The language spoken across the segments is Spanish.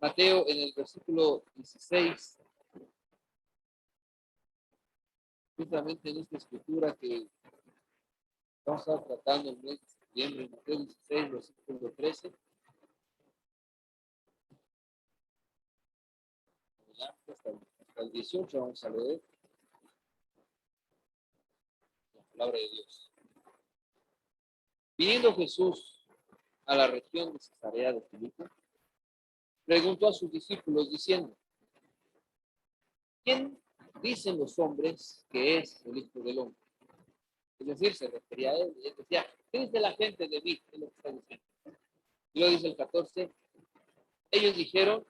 Mateo en el versículo 16, justamente en esta escritura que vamos a estar tratando en el mes de septiembre, Mateo 16, versículo 13. Hasta el 18 vamos a leer la palabra de Dios. Viniendo Jesús a la región de Cesarea de Filipo, preguntó a sus discípulos diciendo: ¿quién dicen los hombres que es el Hijo del Hombre? Es decir, se refería a él y él decía: ¿qué dice la gente de mí? Es lo que está diciendo. Y luego dice el 14: ellos dijeron,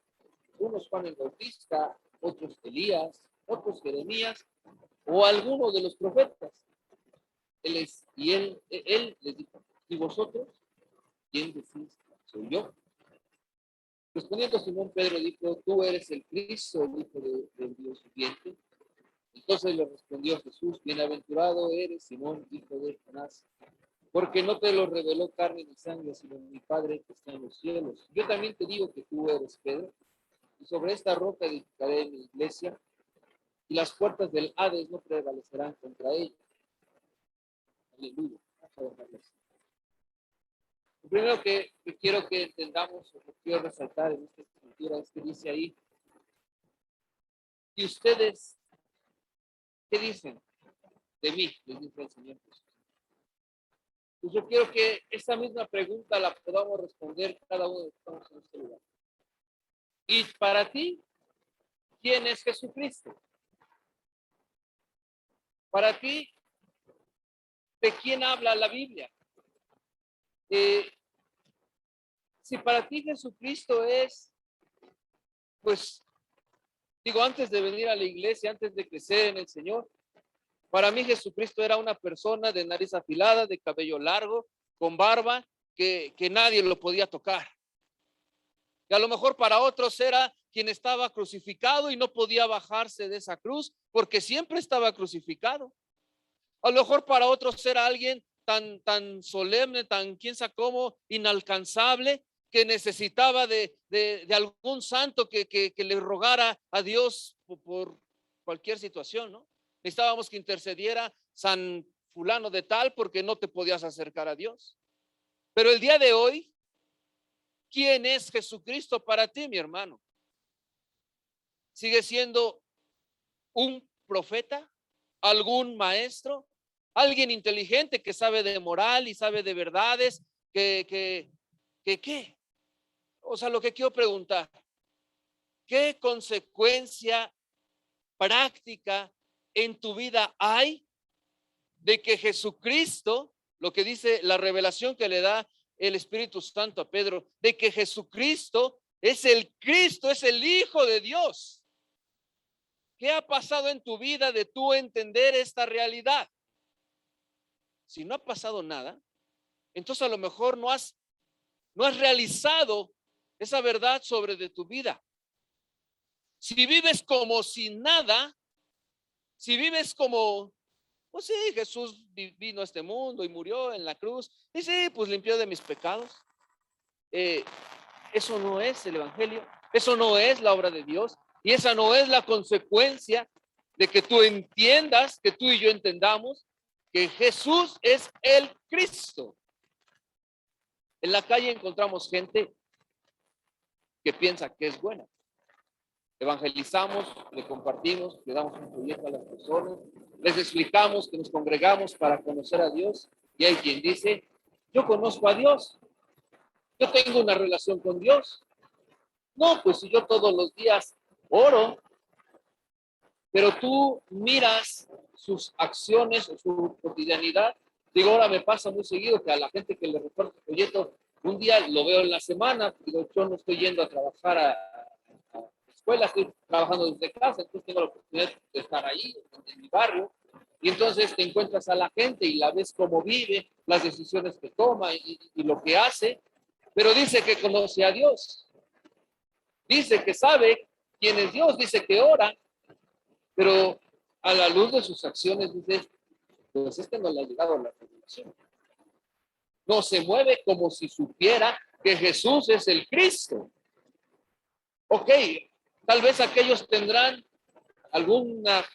unos Juan el Bautista, otros Elías, otros Jeremías o alguno de los profetas. Él les dijo: ¿y vosotros quién decís soy yo? Respondiendo Simón Pedro dijo: tú eres el Cristo, el Hijo del Dios viviente. Entonces le respondió Jesús: bienaventurado eres, Simón, hijo de Jonás, porque no te lo reveló carne ni sangre, sino mi Padre que está en los cielos. Yo también te digo que tú eres Pedro, y sobre esta roca edificaré mi iglesia, y las puertas del Hades no prevalecerán contra ella. Aleluya. Lo primero que quiero que entendamos, o que quiero resaltar en esta escritura, es que dice ahí: ¿y ustedes qué dicen de mí? Les dice el Señor Jesús. Pues yo quiero que esta misma pregunta la podamos responder cada uno de los que estamos en este lugar. Y para ti, ¿quién es Jesucristo? Para ti, ¿de quién habla la Biblia? Si para ti Jesucristo es, pues, digo, antes de venir a la iglesia, antes de crecer en el Señor, para mí Jesucristo era una persona de nariz afilada, de cabello largo, con barba, que nadie lo podía tocar. Y a lo mejor para otros era quien estaba crucificado y no podía bajarse de esa cruz porque siempre estaba crucificado. A lo mejor para otros era alguien tan solemne, tan quién sabe cómo, inalcanzable, que necesitaba de algún santo que le rogara a Dios por cualquier situación, ¿no? Necesitábamos que intercediera San fulano de tal porque no te podías acercar a Dios. Pero el día de hoy, ¿quién es Jesucristo para ti, mi hermano? ¿Sigue siendo un profeta? ¿Algún maestro? ¿Alguien inteligente que sabe de moral y sabe de verdades? ¿Qué? O sea, lo que quiero preguntar, ¿qué consecuencia práctica en tu vida hay de que Jesucristo, lo que dice la revelación que le da el Espíritu Santo a Pedro, de que Jesucristo es el Cristo, es el Hijo de Dios? ¿Qué ha pasado en tu vida de tú entender esta realidad? Si no ha pasado nada, entonces a lo mejor no has realizado esa verdad sobre de tu vida. Si vives como sin nada, si vives como, pues sí, Jesús vino a este mundo y murió en la cruz, y sí, pues limpió de mis pecados. Eso no es el Evangelio, eso no es la obra de Dios, y esa no es la consecuencia de que tú entiendas, que tú y yo entendamos que Jesús es el Cristo. En la calle encontramos gente que piensa que es buena. Evangelizamos, le compartimos, le damos un proyecto a las personas, les explicamos que nos congregamos para conocer a Dios, y hay quien dice: yo conozco a Dios, yo tengo una relación con Dios. No, pues si yo todos los días oro, pero tú miras sus acciones o su cotidianidad. Digo, ahora me pasa muy seguido que a la gente que le reporta el proyecto, un día lo veo en la semana, digo, yo no estoy yendo a trabajar a escuela, estoy trabajando desde casa, entonces tengo la oportunidad de estar ahí, en mi barrio, y entonces te encuentras a la gente y la ves cómo vive, las decisiones que toma y lo que hace, pero dice que conoce a Dios, dice que sabe quién es Dios, dice que ora, pero a la luz de sus acciones dice: pues no le ha llegado a la revelación. No se mueve como si supiera que Jesús es el Cristo. Ok, tal vez aquellos tendrán alguna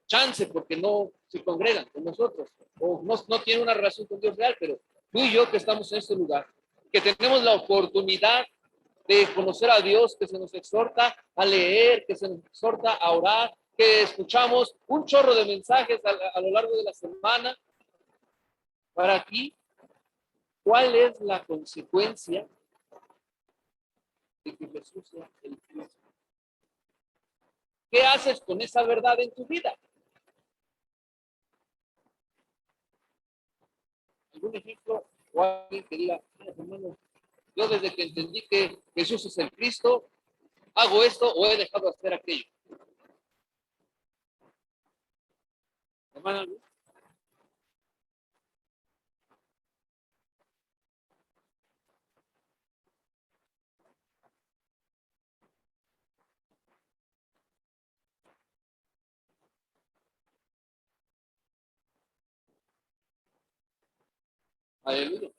chance porque no se congregan con nosotros o no tienen una relación con Dios real, pero tú y yo que estamos en este lugar, que tenemos la oportunidad de conocer a Dios, que se nos exhorta a leer, que se nos exhorta a orar, que escuchamos un chorro de mensajes a lo largo de la semana. Para ti, ¿cuál es la consecuencia de que Jesús sea el Cristo? ¿Qué haces con esa verdad en tu vida? ¿Algún ejemplo o alguien que diga, hermano, yo desde que entendí que Jesús es el Cristo, hago esto o he dejado de hacer aquello? Hermana, aleluya.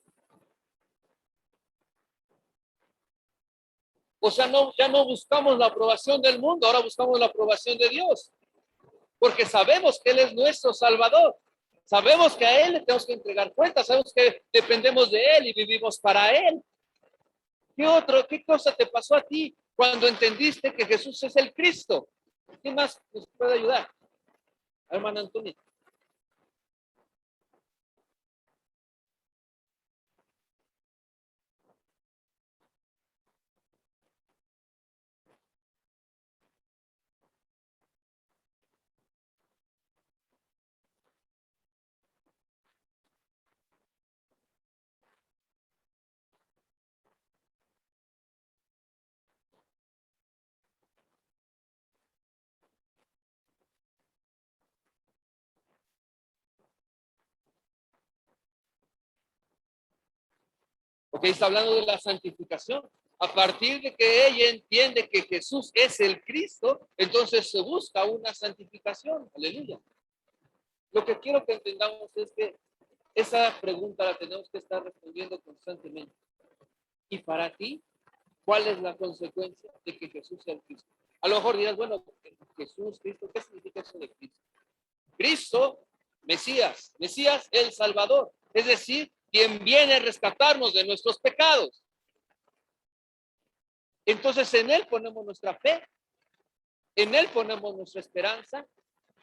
O sea, no, ya no buscamos la aprobación del mundo, ahora buscamos la aprobación de Dios, porque sabemos que Él es nuestro Salvador. Sabemos que a Él le tenemos que entregar cuentas, sabemos que dependemos de Él y vivimos para Él. ¿Qué cosa te pasó a ti cuando entendiste que Jesús es el Cristo? ¿Quién más nos puede ayudar? Hermana Antonia. Ok, está hablando de la santificación. A partir de que ella entiende que Jesús es el Cristo, entonces se busca una santificación. Aleluya. Lo que quiero que entendamos es que esa pregunta la tenemos que estar respondiendo constantemente. Y para ti, ¿cuál es la consecuencia de que Jesús sea el Cristo? A lo mejor dirás, bueno, Jesús, Cristo, ¿qué significa eso de Cristo? Cristo, Mesías, el Salvador, es decir, quien viene a rescatarnos de nuestros pecados. Entonces en Él ponemos nuestra fe, en Él ponemos nuestra esperanza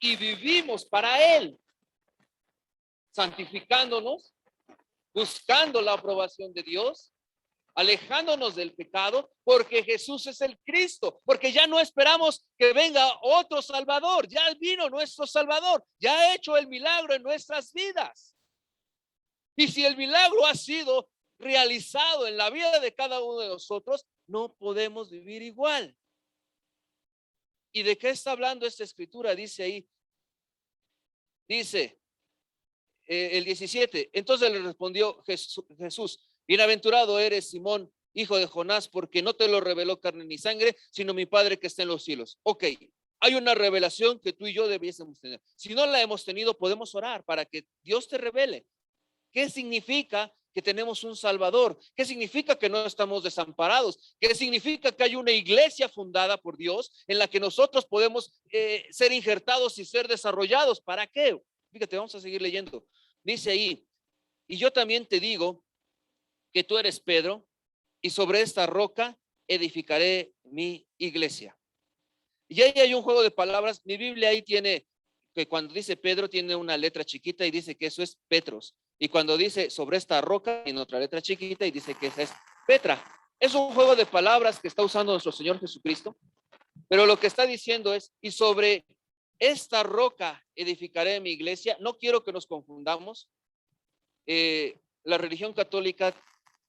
y vivimos para Él, santificándonos, buscando la aprobación de Dios, alejándonos del pecado, porque Jesús es el Cristo, porque ya no esperamos que venga otro Salvador, ya vino nuestro Salvador, ya ha hecho el milagro en nuestras vidas. Y si el milagro ha sido realizado en la vida de cada uno de nosotros, no podemos vivir igual. ¿Y de qué está hablando esta escritura? Dice ahí, dice el 17, entonces le respondió Jesús, bienaventurado eres Simón, hijo de Jonás, porque no te lo reveló carne ni sangre, sino mi Padre que está en los cielos. Ok, hay una revelación que tú y yo debiésemos tener. Si no la hemos tenido, podemos orar para que Dios te revele. ¿Qué significa que tenemos un Salvador? ¿Qué significa que no estamos desamparados? ¿Qué significa que hay una iglesia fundada por Dios en la que nosotros podemos ser injertados y ser desarrollados? ¿Para qué? Fíjate, vamos a seguir leyendo. Dice ahí, y yo también te digo que tú eres Pedro, y sobre esta roca edificaré mi iglesia. Y ahí hay un juego de palabras. Mi Biblia ahí tiene que cuando dice Pedro tiene una letra chiquita y dice que eso es Petros. Y cuando dice sobre esta roca tiene otra letra chiquita y dice que esa es Petra. Es un juego de palabras que está usando nuestro Señor Jesucristo. Pero lo que está diciendo es, y sobre esta roca edificaré mi iglesia. No quiero que nos confundamos. La religión católica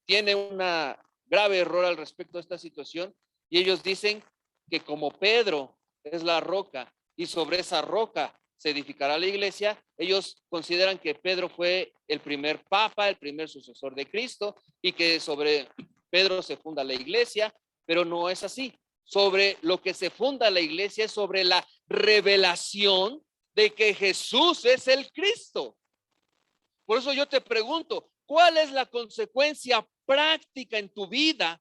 tiene una grave error al respecto de esta situación y ellos dicen que como Pedro es la roca y sobre esa roca se edificará la iglesia, ellos consideran que Pedro fue el primer papa, el primer sucesor de Cristo y que sobre Pedro se funda la iglesia, pero no es así. Sobre lo que se funda la iglesia es sobre la revelación de que Jesús es el Cristo. Por eso yo te pregunto, ¿cuál es la consecuencia práctica en tu vida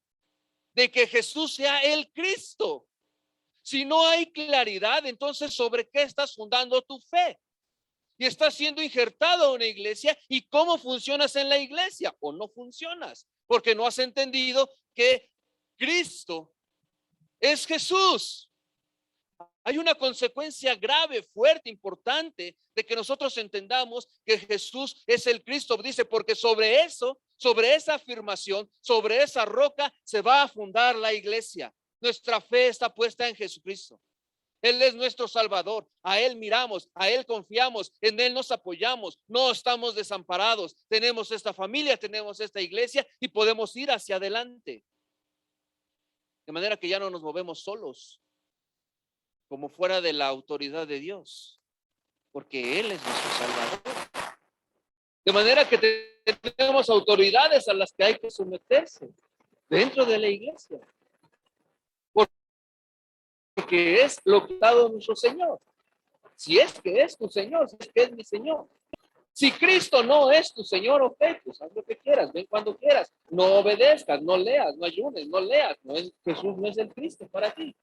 de que Jesús sea el Cristo. Si no hay claridad, entonces ¿sobre qué estás fundando tu fe? Y estás siendo injertado a una iglesia, y cómo funcionas en la iglesia o no funcionas, porque no has entendido que Cristo es Jesús. Hay una consecuencia grave, fuerte, importante de que nosotros entendamos que Jesús es el Cristo. Dice, porque sobre eso, sobre esa afirmación, sobre esa roca se va a fundar la iglesia. Nuestra fe está puesta en Jesucristo. Él es nuestro Salvador, a Él miramos, a Él confiamos, en Él nos apoyamos, no estamos desamparados, tenemos esta familia, tenemos esta iglesia y podemos ir hacia adelante. De manera que ya no nos movemos solos, como fuera de la autoridad de Dios, porque Él es nuestro Salvador. De manera que tenemos autoridades a las que hay que someterse dentro de la iglesia, porque es lo que ha dado nuestro Señor. Si es que es tu Señor, si es que es mi Señor. Si Cristo no es tu Señor, ok, pues haz lo que quieras, ven cuando quieras, no obedezcas, no leas, no ayunes, no leas, Jesús no es el Cristo para ti.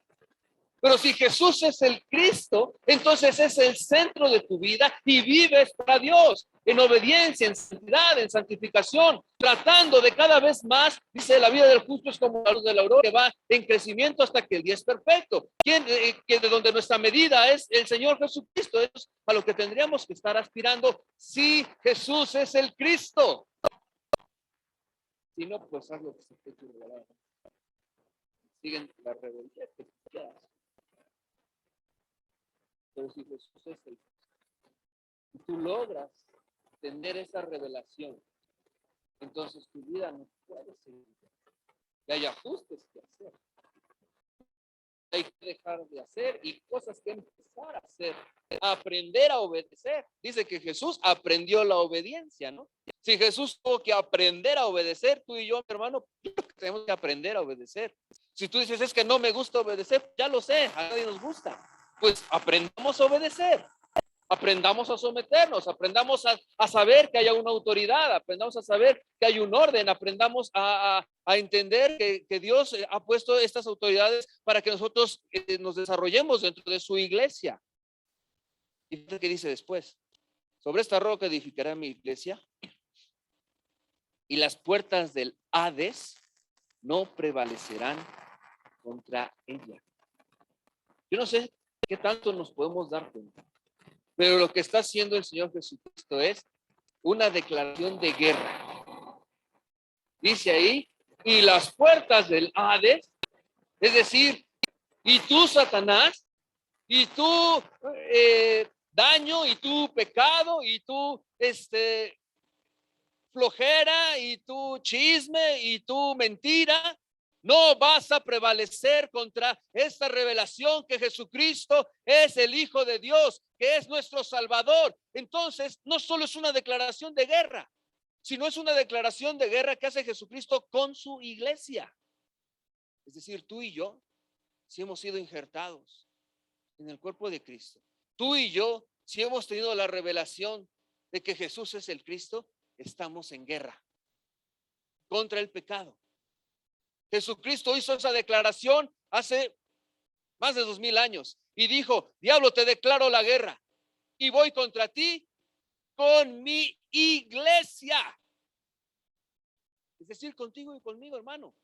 Pero si Jesús es el Cristo, entonces es el centro de tu vida y vives para Dios, en obediencia, en santidad, en santificación, tratando de cada vez más. Dice, la vida del justo es como la luz de la aurora, que va en crecimiento hasta que el día es perfecto. Que de donde nuestra medida es el Señor Jesucristo, es a lo que tendríamos que estar aspirando. Si Jesús es el Cristo. Si no, pues haz lo que se te ocurra. Siguen la rebeldía que quieras. Pero si Jesús es el Cristo, y tú logras tener esa revelación, entonces tu vida no puede seguir. Y hay ajustes que hacer. Hay que dejar de hacer y cosas que empezar a hacer. Aprender a obedecer. Dice que Jesús aprendió la obediencia, ¿no? Si Jesús tuvo que aprender a obedecer, tú y yo, hermano, tenemos que aprender a obedecer. Si tú dices, es que no me gusta obedecer, ya lo sé, a nadie nos gusta. Pues aprendamos a obedecer. Aprendamos a someternos, aprendamos a saber que haya una autoridad, aprendamos a saber que hay un orden, aprendamos a entender que Dios ha puesto estas autoridades para que nosotros nos desarrollemos dentro de su iglesia. Y fíjate que dice después, sobre esta roca edificará mi iglesia y las puertas del Hades no prevalecerán contra ella. Yo no sé qué tanto nos podemos dar cuenta, pero lo que está haciendo el Señor Jesucristo es una declaración de guerra. Dice ahí, y las puertas del Hades, es decir, y tú, Satanás, y tú, daño, y tú, pecado, y tú, flojera, y tú, chisme, y tú, mentira, no vas a prevalecer contra esta revelación que Jesucristo es el Hijo de Dios, que es nuestro Salvador. Entonces, no solo es una declaración de guerra, sino es una declaración de guerra que hace Jesucristo con su iglesia. Es decir, tú y yo, si hemos sido injertados en el cuerpo de Cristo, tú y yo, si hemos tenido la revelación de que Jesús es el Cristo, estamos en guerra contra el pecado. Jesucristo hizo esa declaración hace más de 2000 años y dijo, diablo, te declaro la guerra y voy contra ti con mi iglesia. Es decir, contigo y conmigo, hermano.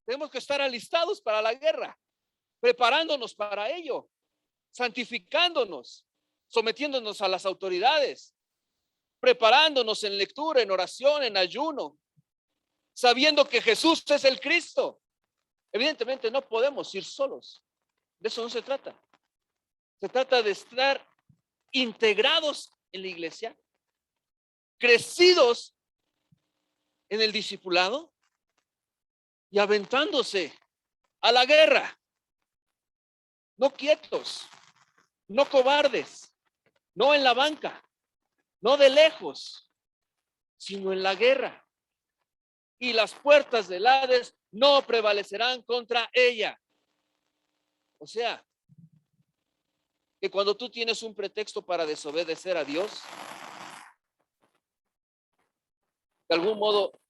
Tenemos que estar alistados para la guerra, preparándonos para ello, santificándonos, sometiéndonos a las autoridades, preparándonos en lectura, en oración, en ayuno, sabiendo que Jesús es el Cristo. Evidentemente no podemos ir solos. De eso no se trata. Se trata de estar integrados en la iglesia, crecidos en el discipulado y aventándose a la guerra. No quietos, no cobardes, no en la banca, no de lejos, sino en la guerra. Y las puertas del Hades no prevalecerán contra ella. O sea, que cuando tú tienes un pretexto para desobedecer a Dios, de algún modo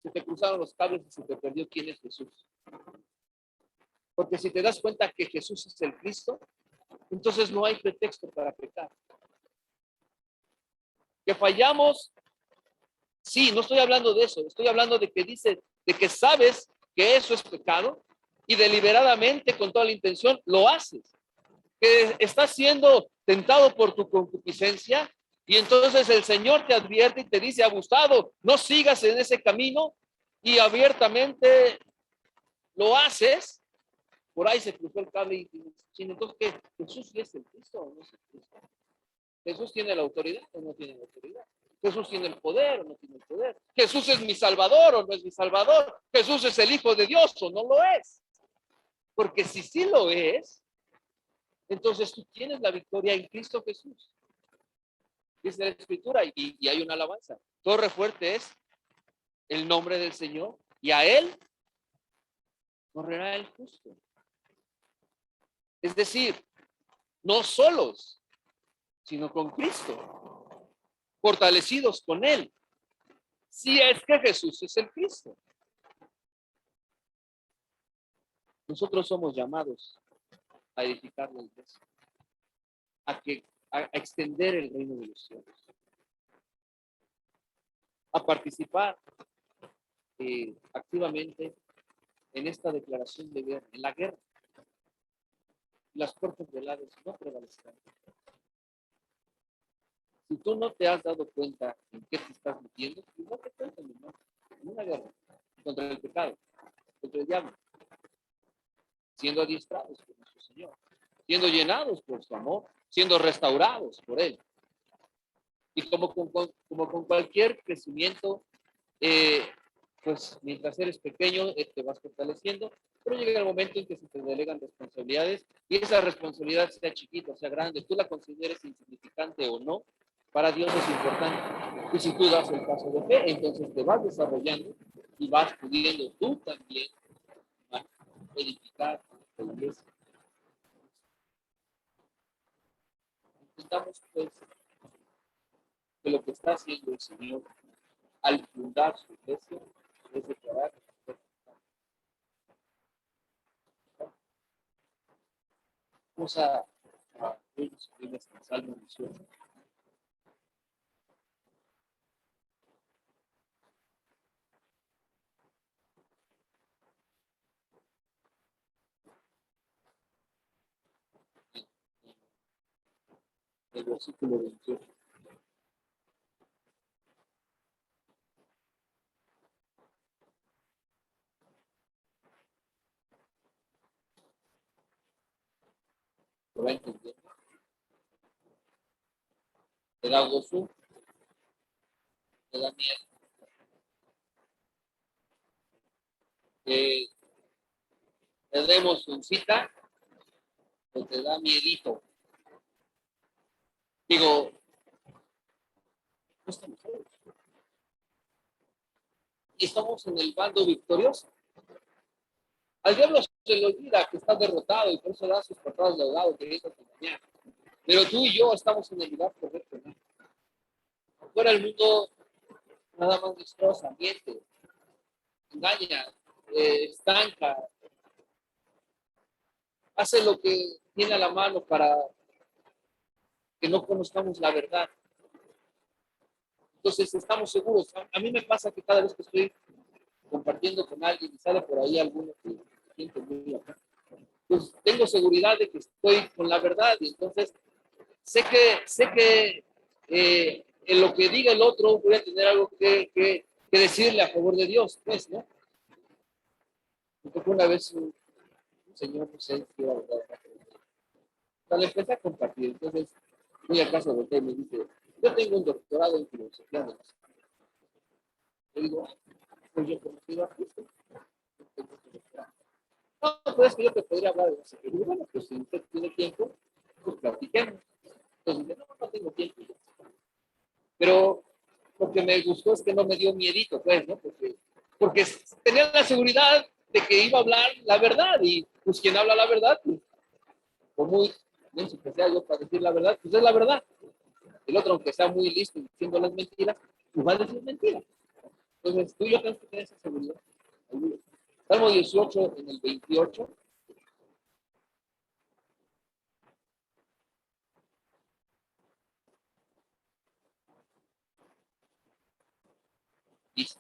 Se te cruzaron los cables y se te perdió quién es Jesús. Porque si te das cuenta que Jesús es el Cristo, entonces no hay pretexto para pecar. Que fallamos, sí, no estoy hablando de eso, estoy hablando de que dice, de que sabes que eso es pecado y deliberadamente, con toda la intención, lo haces. Que estás siendo tentado por tu concupiscencia y entonces el Señor te advierte y te dice, abusado, no sigas en ese camino, y abiertamente lo haces. Por ahí se cruzó el cable y entonces, ¿qué? ¿Jesús es el Cristo o no es el Cristo? ¿Jesús tiene la autoridad o no tiene la autoridad? ¿Jesús tiene el poder o no tiene el poder? ¿Jesús es mi Salvador o no es mi Salvador? ¿Jesús es el Hijo de Dios o no lo es? Porque si sí lo es, entonces tú tienes la victoria en Cristo Jesús. Dice la Escritura y hay una alabanza. Torre fuerte es el nombre del Señor y a Él correrá el justo. Es decir, no solos, sino con Cristo, fortalecidos con Él. Si es que Jesús es el Cristo. Nosotros somos llamados a edificar la iglesia, a extender el reino de los cielos, a participar activamente en esta declaración de guerra, en la guerra. Las puertas del Hades no prevalecerán. Si tú no te has dado cuenta en qué te estás metiendo, pues no te cuentas, ¿no? En una guerra contra el pecado, contra el diablo, siendo adiestrados por nuestro Señor, siendo llenados por su amor, siendo restaurados por Él. Y como con cualquier crecimiento, pues mientras eres pequeño, te vas fortaleciendo, pero llega el momento en que se te delegan responsabilidades y esa responsabilidad, sea chiquita, sea grande, tú la consideres insignificante o no, para Dios es importante. Y si tú das el paso de fe, entonces te vas desarrollando y vas pudiendo tú también edificar la iglesia. Entendamos pues que lo que está haciendo el Señor al fundar su iglesia es declarar. Vamos a ver el Salmo 18. El versículo 28. ¿Lo va a entender? ¿Te da gozo? ¿Te da miedo? ¿Te da emocioncita o te da miedito? Digo, no estamos solos. Y estamos en el bando victorioso. Al diablo se le olvida que está derrotado y por eso da sus patadas de ahogado que viene a engañar. Pero tú y yo estamos en el lugar correcto, ¿no? Fuera el mundo nada más destroza, miente, engaña, estanca, hace lo que tiene a la mano para que no conozcamos la verdad. Entonces estamos seguros. A mí me pasa que cada vez que estoy compartiendo con alguien y sale por ahí alguno que siente muy acá, pues tengo seguridad de que estoy con la verdad y entonces sé que en lo que diga el otro voy a tener algo que decirle a favor de Dios, pues, ¿no? Porque una vez un señor, no sé, que era verdad, le empecé a compartir, entonces voy a casa de usted y me dice, yo tengo un doctorado en filosofía de la sociedad. Le digo, pues yo conocido a Cristo. No, pues es que yo te podría hablar de eso. Y digo, bueno, pues si usted tiene tiempo, pues platiquemos. Entonces dice, no tengo tiempo. Pero lo que me gustó es que no me dio miedito, pues, ¿no? Porque tenía la seguridad de que iba a hablar la verdad y pues quien habla la verdad, pues, por muy bien que sea yo para decir la verdad, pues es la verdad. El otro, aunque sea muy listo diciendo las mentiras, pues va a decir mentiras. Entonces, tú y yo tenemos que tener esa seguridad. Salmo 18 en el 28. Dice,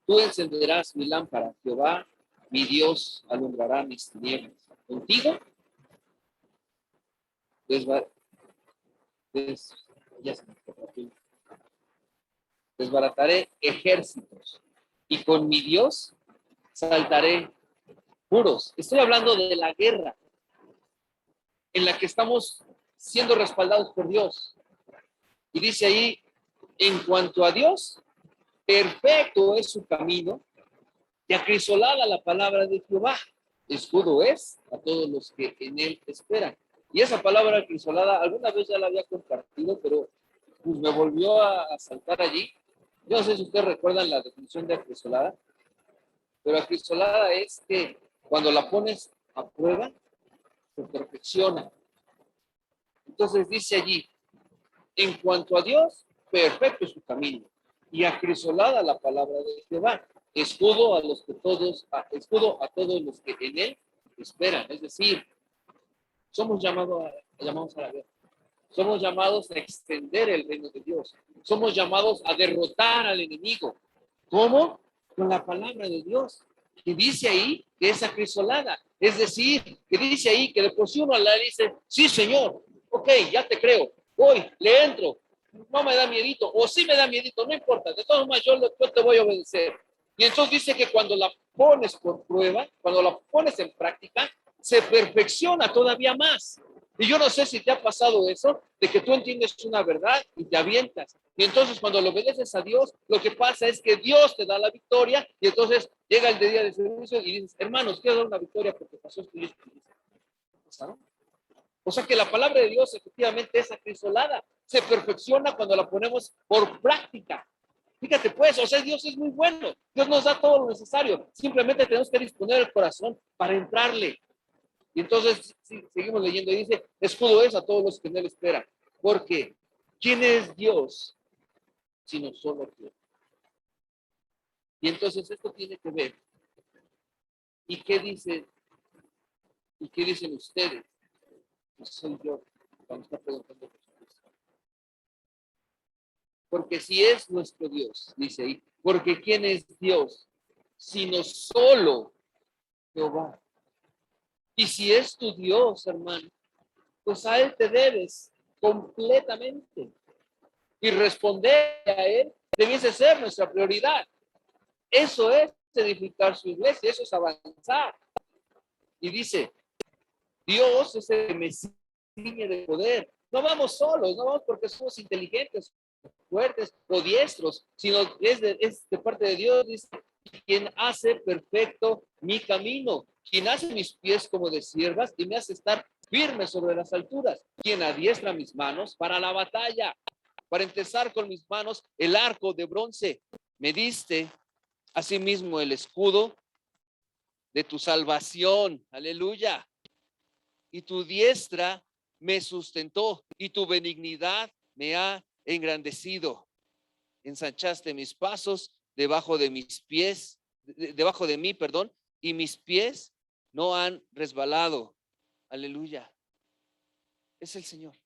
tú encenderás mi lámpara, Jehová, mi Dios alumbrará mis tinieblas. Contigo desba- des- ya se me escapó. Desbarataré ejércitos y con mi Dios saltaré muros. Estoy hablando de la guerra en la que estamos siendo respaldados por Dios. Y dice ahí, en cuanto a Dios, perfecto es su camino y acrisolada la palabra de Jehová. Escudo es a todos los que en él esperan. Y esa palabra acrisolada, alguna vez ya la había compartido, pero pues me volvió a saltar allí. Yo no sé si ustedes recuerdan la definición de acrisolada, pero acrisolada es que cuando la pones a prueba, se perfecciona. Entonces dice allí, en cuanto a Dios, perfecto es su camino y acrisolada la palabra de Jehová, escudo a todos los que en él esperan. Es decir, somos llamados a la guerra. Somos llamados a extender el reino de Dios. Somos llamados a derrotar al enemigo. ¿Cómo? Con la palabra de Dios, que dice ahí que es acrisolada. Es decir, que dice ahí que de por sí uno le dice, sí, Señor, ok, ya te creo, voy, le entro, no me da miedito, o sí me da miedito, no importa, de todas maneras yo te voy a obedecer. Y entonces dice que cuando la pones por prueba, cuando la pones en práctica, se perfecciona todavía más. Y yo no sé si te ha pasado eso, de que tú entiendes una verdad y te avientas. Y entonces cuando le obedeces a Dios, lo que pasa es que Dios te da la victoria y entonces llega el día de servicio y dices, hermanos, quiero dar una victoria porque pasó esto y esto. O sea que la palabra de Dios efectivamente es acrisolada, se perfecciona cuando la ponemos por práctica. Fíjate pues, o sea, Dios es muy bueno, Dios nos da todo lo necesario, simplemente tenemos que disponer el corazón para entrarle. Y entonces seguimos leyendo y dice, escudo es a todos los que en él esperan. Porque, ¿quién es Dios sino solo Dios? Y entonces esto tiene que ver. ¿Y qué dice? ¿Y qué dicen ustedes? No soy yo cuando está preguntando Jesucristo. Porque si es nuestro Dios, dice ahí, porque ¿quién es Dios sino solo Jehová? Y si es tu Dios, hermano, pues a él te debes completamente. Y responder a él debiese ser nuestra prioridad. Eso es edificar su iglesia, eso es avanzar. Y dice, Dios es el que me ciñe de poder. No vamos solos, no vamos porque somos inteligentes, fuertes o diestros, sino es de parte de Dios, dice, quien hace perfecto mi camino, quien hace mis pies como de siervas y me hace estar firme sobre las alturas, quien adiestra mis manos para la batalla, para empezar con mis manos el arco de bronce. Me diste asimismo el escudo de tu salvación, aleluya, y tu diestra me sustentó y tu benignidad me ha engrandecido. Ensanchaste mis pasos debajo de mis pies, debajo de mí, perdón, y mis pies no han resbalado. Aleluya. Es el Señor.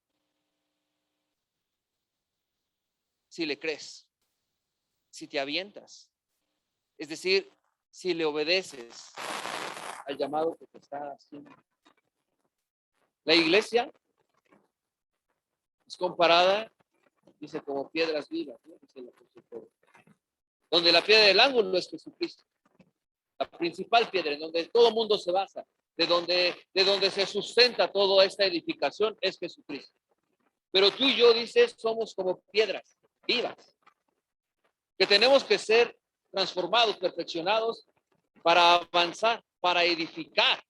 Si le crees, si te avientas, es decir, si le obedeces al llamado que te está haciendo. La iglesia es comparada, dice, como piedras vivas, ¿no? Dice la donde la piedra del ángulo es Jesucristo, la principal piedra en donde todo mundo se basa, de donde se sustenta toda esta edificación es Jesucristo. Pero tú y yo, dices, somos como piedras vivas, que tenemos que ser transformados, perfeccionados para avanzar, para edificar,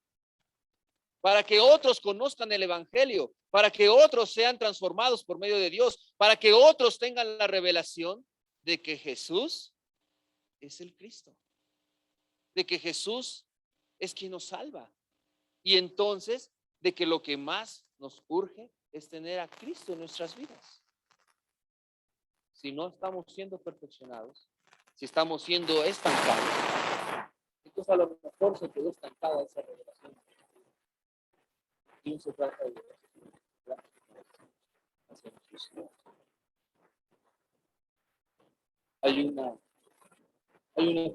para que otros conozcan el evangelio, para que otros sean transformados por medio de Dios, para que otros tengan la revelación de que Jesús es el Cristo, de que Jesús es quien nos salva. Y entonces, de que lo que más nos urge es tener a Cristo en nuestras vidas. si no estamos siendo perfeccionados, si estamos siendo estancados, entonces a lo mejor se quedó estancada esa revelación. Y no se trata de hacer justicia. Hay una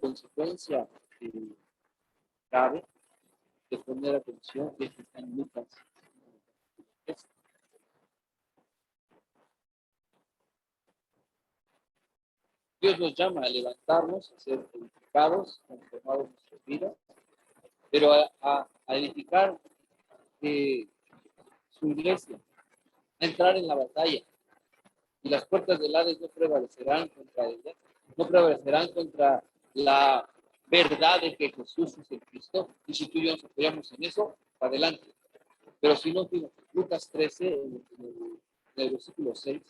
consecuencia grave de poner atención, que está en Lucas. Dios nos llama a levantarnos, a ser edificados, transformados en nuestras vidas, pero a edificar su iglesia, a entrar en la batalla. Y las puertas del Hades no prevalecerán contra ella, no prevalecerán contra la verdad de que Jesús es el Cristo. Y si tú y yo nos apoyamos en eso, adelante. Pero si no, fíjate, Lucas 13, en el versículo 6.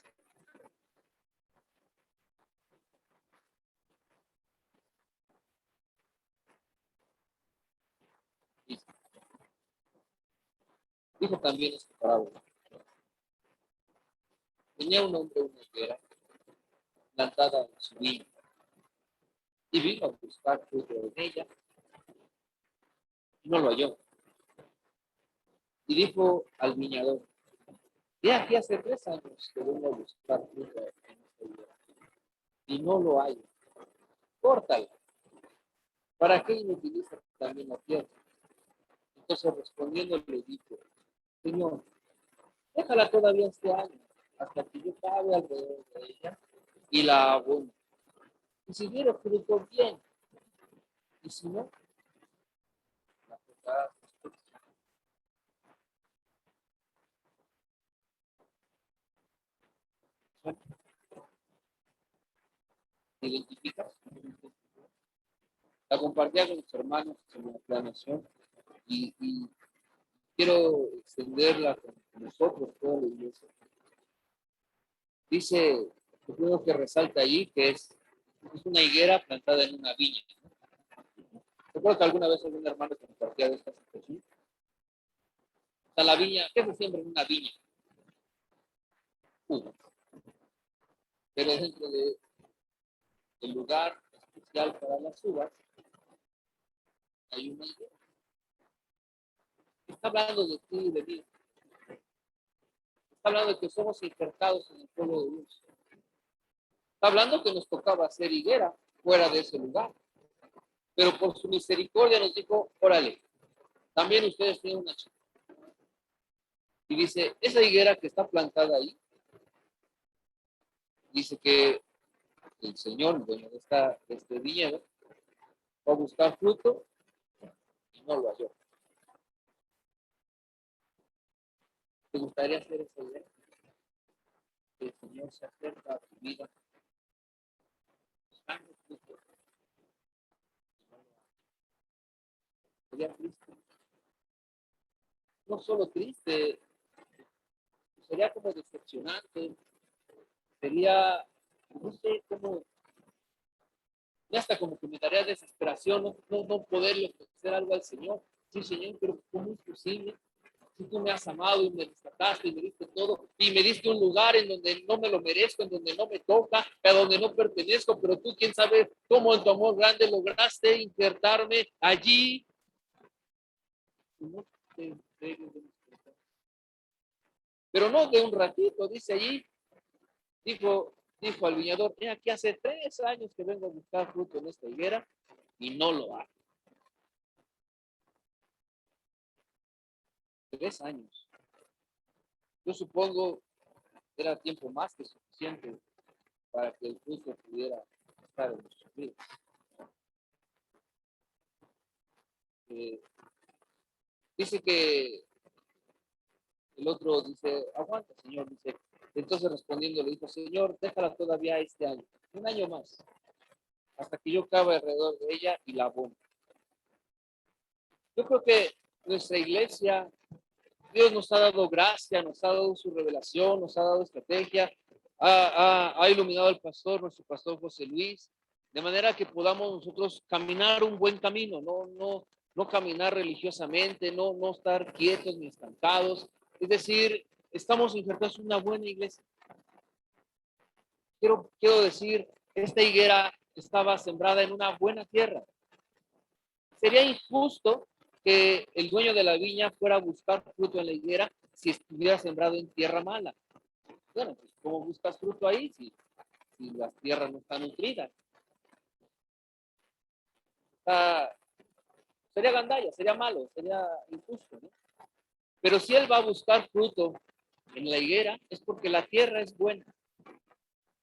Dijo también esta parábola. Tenía un hombre una higuera plantada en su viña y vino a buscar fruto en ella y no lo halló. Y dijo al viñador: he aquí hace 3 años que vengo a buscar fruto en esta higuera y no lo hay. Córtala. ¿Para qué inutiliza también la tierra? Entonces respondiendo le dijo: Señor, déjala todavía este año, hasta que yo cabe alrededor de ella y la abone. Y si diere fruto, bien. Y si no, la cortará. ¿Te identificas? La compartía con mis hermanos en la planeación y quiero extenderla con nosotros, toda la iglesia. Dice, lo primero que resalta allí, que es una higuera plantada en una viña. Recuerdo que alguna vez algún hermano compartía de esta situación. O sea, la viña, ¿qué se siembra en una viña? Uvas. Pero dentro del lugar especial para las uvas hay una higuera. Está hablando de ti y de mí. Está hablando de que somos injertados en el pueblo de Dios. Está hablando que nos tocaba hacer higuera fuera de ese lugar. Pero por su misericordia nos dijo: órale, también ustedes tienen una chica. Y dice, esa higuera que está plantada ahí, dice que el Señor, el dueño de este viñedo, va a buscar fruto y no lo halló. ¿Te gustaría hacer esa higuera? Que el Señor se acerca a tu vida buscando fruto. Sería triste. No solo triste, sería como decepcionante. Sería, no sé, como, ya hasta como que me daría desesperación no poderle ofrecer algo al Señor. Sí, Señor, pero ¿cómo es posible? Si tú me has amado y me rescataste y me diste todo y me diste un lugar en donde no me lo merezco, en donde no me toca, a donde no pertenezco, pero tú, quién sabe cómo en tu amor grande lograste insertarme allí. Pero no de un ratito, dice allí, dijo al viñador: aquí hace 3 años que vengo a buscar fruto en esta higuera y no lo hay. 3 años. Yo supongo que era tiempo más que suficiente para que el fruto pudiera estar en nuestras vidas. Dice que el otro dice: aguanta, Señor. Dice, entonces respondiendo le dijo: Señor, déjala todavía este año, 1 año más, hasta que yo cabe alrededor de ella y la abone. Yo creo que nuestra iglesia, Dios nos ha dado gracia, nos ha dado su revelación, nos ha dado estrategia, ha iluminado al pastor, nuestro pastor José Luis, de manera que podamos nosotros caminar un buen camino, no caminar religiosamente, no estar quietos ni estancados. Es decir, estamos injertados en una buena iglesia. quiero decir, esta higuera estaba sembrada en una buena tierra. Sería injusto que el dueño de la viña fuera a buscar fruto en la higuera si estuviera sembrado en tierra mala. Bueno, pues ¿cómo buscas fruto ahí si las tierras no están nutridas? Sería gandalla, sería malo, sería injusto, ¿no? Pero si él va a buscar fruto en la higuera, es porque la tierra es buena.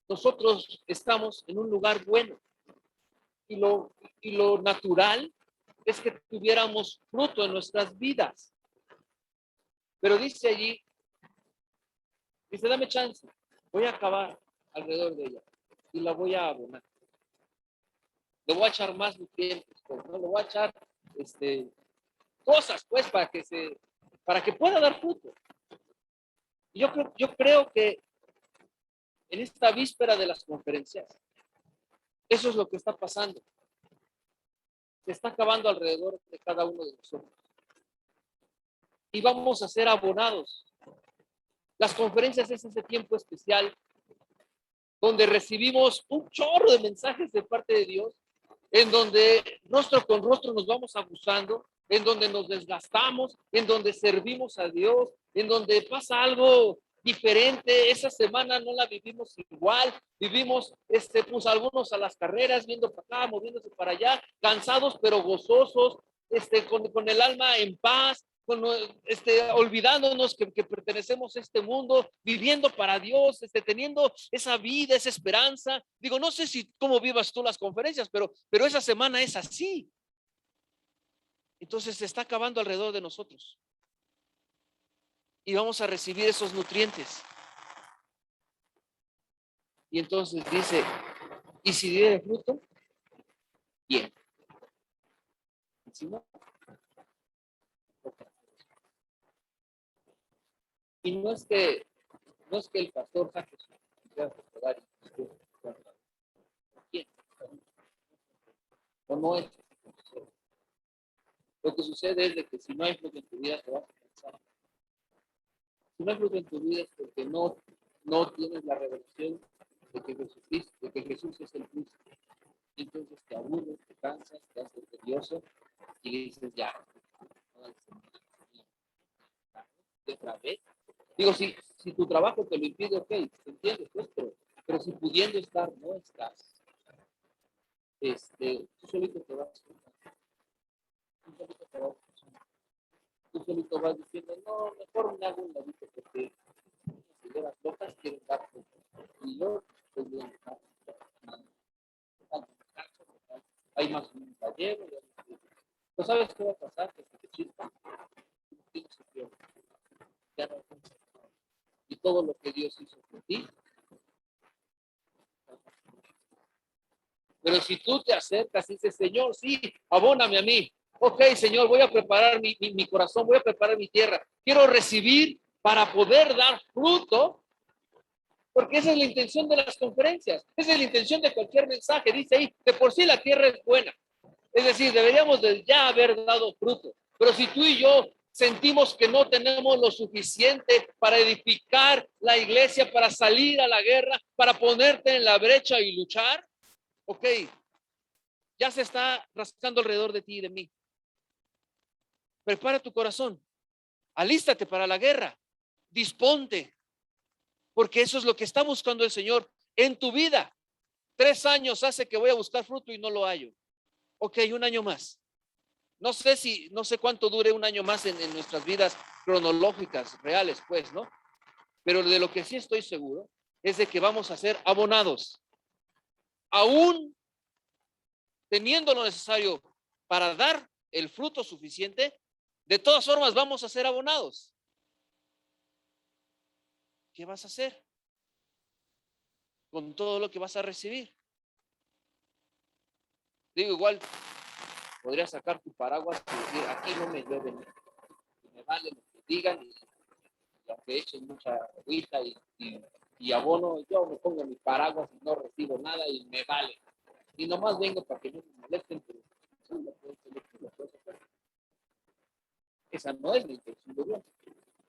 Nosotros estamos en un lugar bueno y lo natural es que tuviéramos fruto en nuestras vidas. Pero dice allí, dice, dame chance, voy a acabar alrededor de ella y la voy a abonar. Le voy a echar más nutrientes, pues, ¿no? Le voy a echar cosas, pues, para que pueda dar fruto. Y yo creo que en esta víspera de las conferencias, eso es lo que está pasando. Se está acabando alrededor de cada uno de nosotros. Y vamos a ser abonados. Las conferencias es ese tiempo especial donde recibimos un chorro de mensajes de parte de Dios, en donde rostro con rostro nos vamos abusando, en donde nos desgastamos, en donde servimos a Dios, en donde pasa algo diferente. Esa semana no la vivimos igual, vivimos pues algunos a las carreras, viendo para acá, moviéndose para allá, cansados pero gozosos, con el alma en paz, olvidándonos que pertenecemos a este mundo, viviendo para Dios, teniendo esa vida, esa esperanza. Digo, no sé si cómo vivas tú las conferencias, pero esa semana es así. Entonces se está acabando alrededor de nosotros y vamos a recibir esos nutrientes. Y entonces dice, y si diere fruto, bien. Y si no, y no es que el pastor saque su bien, o no es. Lo que sucede es de que si no hay fruto en tu vida, te vas a cansar. Si no hay fruto en tu vida es porque no tienes la revelación de que Jesús es el Cristo. Y entonces te aburres, te cansas, te haces tedioso y dices ya. Otra vez. Digo, si tu trabajo te lo impide, ok, te entiendes, pues, pero si pudiendo estar, no estás, tú solito te vas a escuchar. Tú solito te vas a escuchar. Tú solito vas diciendo, no, mejor me hago un ladito porque las ideas locas quieren dar fruto. Y yo estoy bien. Hay más un gallego. ¿No sabes qué va a pasar? Que te chispa, ya no. Y todo lo que Dios hizo por ti. Pero si tú te acercas y dices, Señor, sí, abóname a mí. Ok, Señor, voy a preparar mi corazón, voy a preparar mi tierra. Quiero recibir para poder dar fruto, porque esa es la intención de las conferencias. Esa es la intención de cualquier mensaje. Dice ahí, de por sí la tierra es buena. Es decir, deberíamos de ya haber dado fruto. Pero si tú y yo sentimos que no tenemos lo suficiente para edificar la iglesia, para salir a la guerra, para ponerte en la brecha y luchar, ok, ya se está rascando alrededor de ti y de mí. Prepara tu corazón, alístate para la guerra, disponte, porque eso es lo que está buscando el Señor en tu vida. 3 años hace que voy a buscar fruto y no lo hallo. Ok, un año más. No sé cuánto dure un año más en nuestras vidas cronológicas, reales, pues, ¿no? Pero de lo que sí estoy seguro es de que vamos a ser abonados, aún teniendo lo necesario para dar el fruto suficiente. De todas formas vamos a ser abonados. ¿Qué vas a hacer con todo lo que vas a recibir? Digo, igual podría sacar tu paraguas y decir, aquí no me llueve, me vale lo que digan, y aunque echen mucha agüita y abono, yo me pongo mi paraguas y no recibo nada y me vale. Y nomás vengo para que no me molesten, pero esa no es la intención de Dios.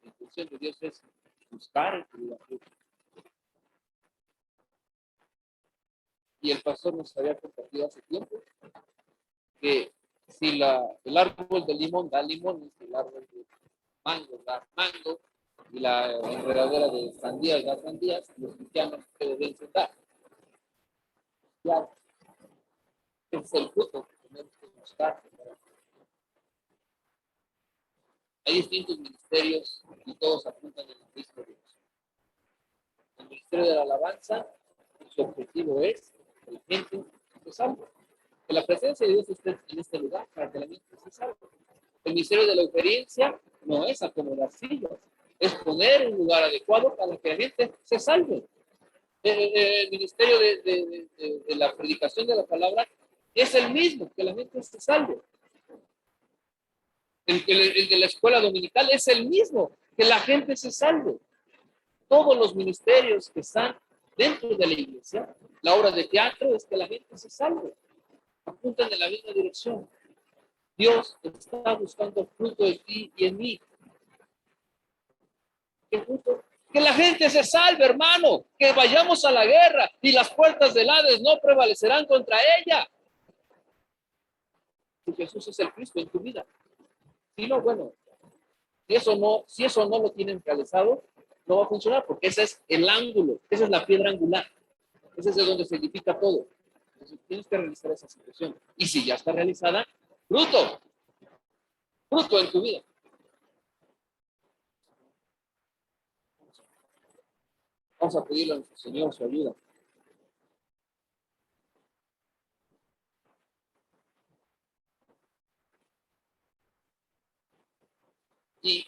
La intención de Dios es buscar el que viva fruto. y el pastor nos había compartido hace tiempo que si el árbol de limón da limón, el árbol de mango da mango, y la enredadera de sandías da sandías, los cristianos que deben dar. Ya, es el fruto que tenemos que buscar. Hay distintos ministerios y todos apuntan en el Cristo de Dios. El ministerio de la alabanza, su objetivo es que la gente se salve. Que la presencia de Dios esté en este lugar para que la gente se salve. El ministerio de la experiencia no es acomodar sillas, es poner un lugar adecuado para que la gente se salve. El ministerio de la predicación de la palabra es el mismo, que la gente se salve. El de la escuela dominical es el mismo, que la gente se salve. Todos los ministerios que están dentro de la iglesia, la obra de teatro es que la gente se salve. Apuntan en la misma dirección. Dios está buscando fruto en ti y en mí. ¿Qué fruto? Que la gente se salve, hermano, que vayamos a la guerra y las puertas del Hades no prevalecerán contra ella. Si Jesús es el Cristo en tu vida. Si no, bueno, si eso no lo tienen realizado, no va a funcionar, porque ese es el ángulo, esa es la piedra angular, ese es de donde se edifica todo. Entonces tienes que realizar esa situación. Y si ya está realizada, fruto en tu vida. Vamos a pedirle a nuestro Señor su ayuda. Y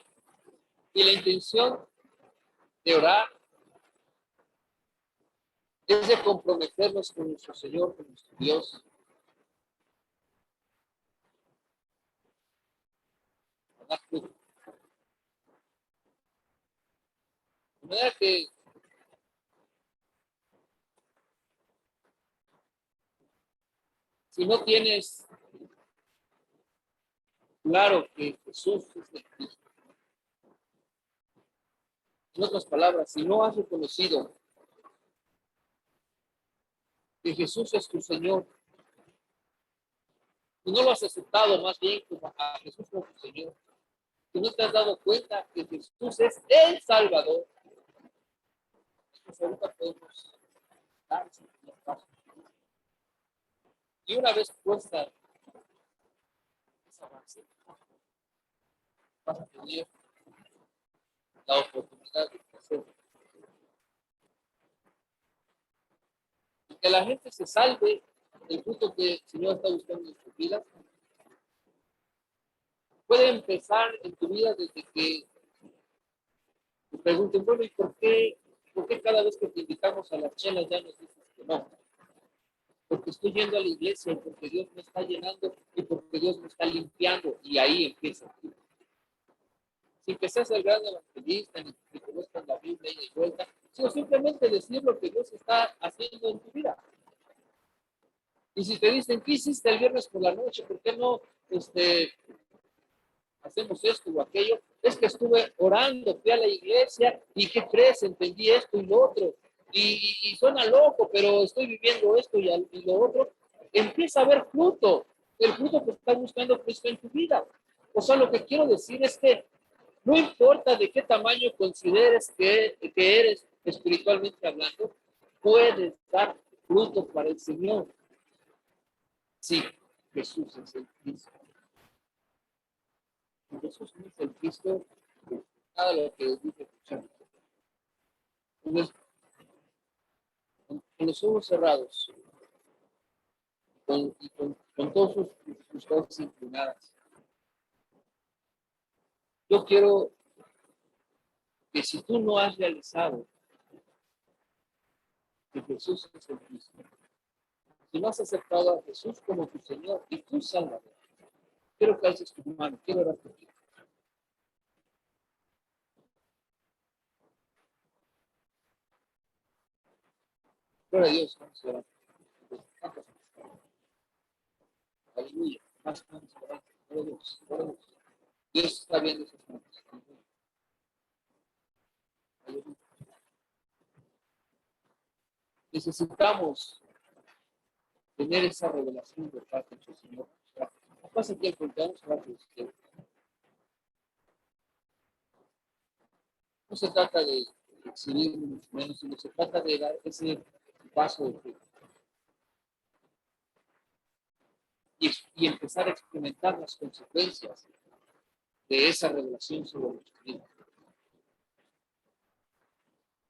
la intención de orar es de comprometernos con nuestro Señor, con nuestro Dios. De manera que si no tienes claro que Jesús es el Cristo, en otras palabras, si no has reconocido que Jesús es tu Señor, y no lo has aceptado más bien como a Jesús como tu Señor, si no te has dado cuenta que Jesús es el Salvador, pues ahorita podemos dar ese primer paso. Y una vez puesta esa base, vas a tener la oportunidad de hacerlo. Y que la gente se salve del fruto que el Señor está buscando en sus vidas. Puede empezar en tu vida desde que te pregunten, bueno, ¿y por qué cada vez que te invitamos a las chelas ya nos dices que no? Porque estoy yendo a la iglesia y porque Dios me está llenando y porque Dios me está limpiando. Y ahí empieza. Sin que seas el gran evangelista, ni que conozcas la Biblia y de vuelta, sino simplemente decir lo que Dios está haciendo en tu vida. Y si te dicen, ¿qué hiciste el viernes por la noche? ¿Por qué no hacemos esto o aquello? Es que estuve orando, fui a la iglesia y ¿qué crees? Entendí esto y lo otro. Y suena loco, pero estoy viviendo esto y lo otro. Empieza a ver fruto, el fruto que está buscando Cristo en tu vida. O sea, lo que quiero decir es que no importa de qué tamaño consideres que eres espiritualmente hablando, puedes dar fruto para el Señor. Sí, Jesús es el Cristo. Jesús no es el Cristo, nada de lo que dice escuchar. Entonces, con los ojos cerrados con todas sus cosas inclinadas, yo quiero que si tú no has realizado que Jesús es el Cristo, si no has aceptado a Jesús como tu Señor y tu Salvador, quiero que alces tu mano, quiero orar por ti. Gloria a Dios, vamos a orar. Aleluya. Más manos para Dios. Dios está viendo esas manos. Aleluya. Necesitamos tener esa revelación de parte del Señor. Pasa aquí el vamos a hablar de usted. No se trata de exhibir mucho menos, sino se trata de dar ese paso de fe y empezar a experimentar las consecuencias de esa revelación sobre nuestra vida.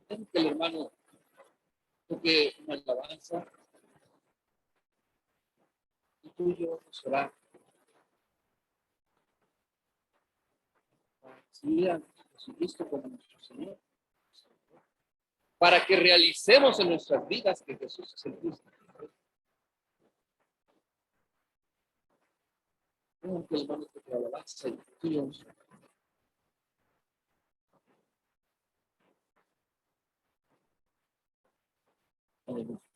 Deja que el hermano toque una alabanza y tú y yo vamos a orar para recibir a Jesucristo como nuestro Señor, para que realicemos en nuestras vidas que Jesús es el Cristo. Deja que el hermano toque la alabanza y tú y yo vamos a orar. Aleluya.